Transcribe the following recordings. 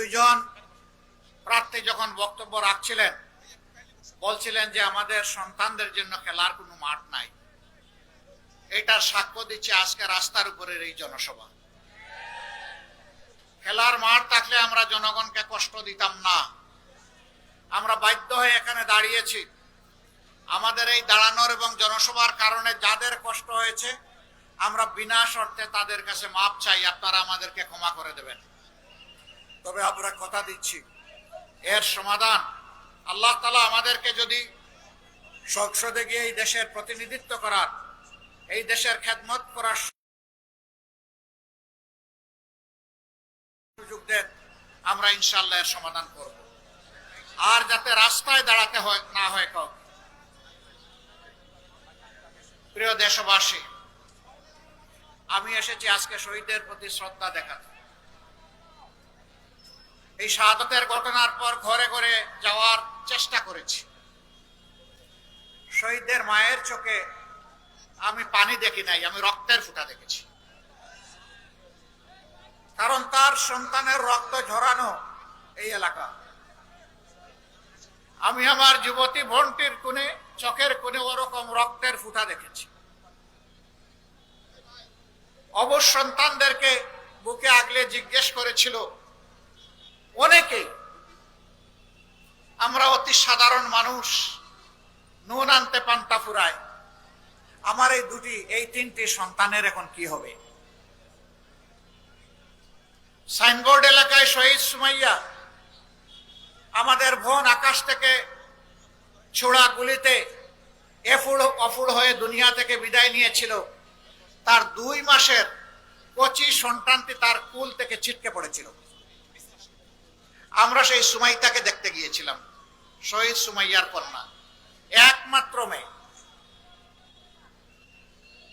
দুইজন প্রার্থী যখন বক্তব্য রাখছিলেন বলছিলেন যে আমাদের সন্তানদের জন্য খেলার কোনো মাঠ নাই। এটার সাক্ষ্য দিচ্ছে আজকে রাস্তার উপরের এই জনসভা। খেলার মাঠ থাকলে আমরা জনগণকে কষ্ট দিতাম না। আমরা বাধ্য হয়ে এখানে দাঁড়িয়েছি। আমাদের এই দাঁড়ানোর এবং জনসভার কারণে যাদের কষ্ট হয়েছে আমরা বিনা শর্তে তাদের কাছে মাপ চাই, আপনারা আমাদেরকে ক্ষমা করে দেবেন। তবে আমরা কথা দিচ্ছি এর সমাধান আল্লাহ তাআলা আমাদেরকে যদি সংসদে গিয়ে এই দেশের প্রতিনিধিত্ব করার, এই দেশের খেদমত করার সুযোগ দেন, আমরা ইনশাআল্লাহ এর সমাধান করব। আর যাতে রাস্তায় দাঁড়াতে না হয় কাউকে। প্রিয় দেশবাসী, আমি এসেছি আজকে শহীদদের প্রতি শ্রদ্ধা দেখাতে। এই শাহাদাতের ঘটনার পর ঘরে ঘরে যাওয়ার চেষ্টা করেছি। শহীদদের মায়ের চোখে আমি পানি দেখি নাই, আমি রক্তের ফোঁটা দেখেছি। কারণ তার সন্তানের রক্ত ঝরানো এই এলাকা। আমি আমার যুবতী বোনটির কোণে, চোখের কোণে ওরকম রক্তের ফোঁটা দেখেছি। অবশ সন্তানদেরকে বুকে আগলে জিজ্ঞেস করেছিল অনেকেই, আমরা অতি সাধারণ মানুষ, নুন আনতে পান্তা ফুরায়, আমার এই তিনটি সন্তানের এখন কি হবে? সাইনবোর্ড এলাকায় শহীদ সুমাইয়া, আমাদের বোন আকাশ থেকে ছোড়া গুলিতে অফুড় হয়ে দুনিয়া থেকে বিদায় নিয়েছিল। তার 2 মাসের কচি সন্তানটি তার কুল থেকে ছিটকে পড়েছিল। আমরা সেই সুমাইয়াকে দেখতে গিয়েছিলাম, শহীদ সুমাইয়ার কন্যা, একমাত্র মেয়ে।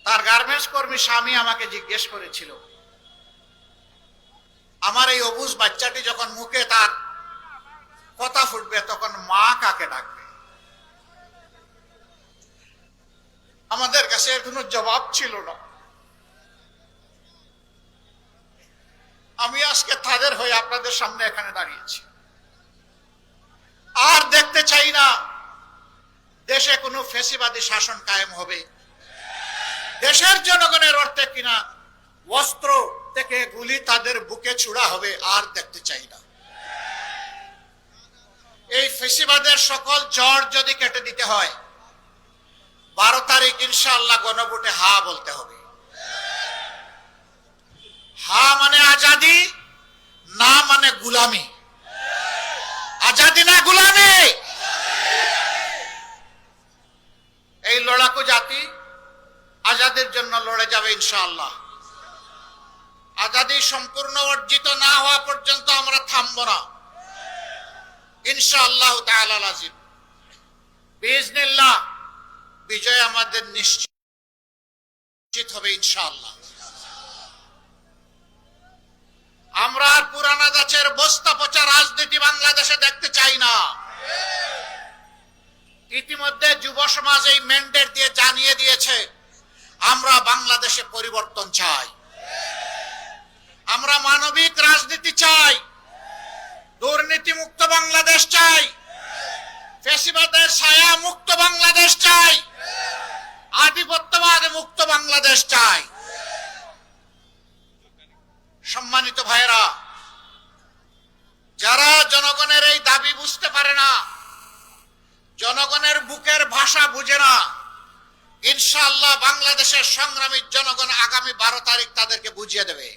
তার গার্মেন্টস কর্মী স্বামী আমাকে জিজ্ঞেস করেছিল, আমার এই অবুঝ বাচ্চাটি যখন মুখে তার কথা ফুটবে তখন মা কাকে ডাকবে? আমাদের কাছে এর কোনো জবাব ছিল না। আমি আজকে তাদের হয়ে আপনাদের সামনে এখানে দাঁড়িয়েছি। আর দেখতে চাই না দেশে কোনো ফ্যাসিবাদী শাসন কায়েম হবে। দেশের জনগণের অর্থে কিনা অস্ত্র থেকে গুলি তাদের বুকে ছুড়া হবে, আর দেখতে চাই না। এই ফ্যাসিবাদের সকল জড় যদি কেটে দিতে হয় 12 তারিখ ইনশাআল্লাহ গণভোটে হা বলতে হবে। হা মানে আজাদি, না মানে গুলামি। আজাদি না গুলামি। এই লড়াকু জাতি আজাদির জন্য লড়ে যাবে ইনশাআল্লাহ। আজাদি সম্পূর্ণ অর্জিত না হওয়া পর্যন্ত আমরা থামব না ইনশাআল্লাহ তাআলা লাজিম। বিইজনিল্লাহ বিজয় আমাদের নিশ্চিত হবে ইনশাআল্লাহ। আমরা আর পুরানা গাছের বস্তা পচা রাজনীতি বাংলাদেশে দেখতে চাই না। ইতিমধ্যে যুব সমাজ এই ম্যান্ডেট দিয়ে জানিয়ে দিয়েছে, আমরা বাংলাদেশে পরিবর্তন চাই। আমরা মানবিক রাজনীতি চাই, দুর্নীতি মুক্ত বাংলাদেশ চাই, ফ্যাসিবাদের ছায়া মুক্ত বাংলাদেশ চাই, আধিপত্যবাদ মুক্ত বাংলাদেশ চাই। সম্মানিত ভাইরা, যারা জনগণের এই দাবি বুঝতে পারে না, জনগণের বুকের ভাষা বুঝে না, ইনশাআল্লাহ বাংলাদেশের সংগ্রামী জনগণ আগামী 12 তারিখ তাদেরকে বুঝিয়ে দেবে।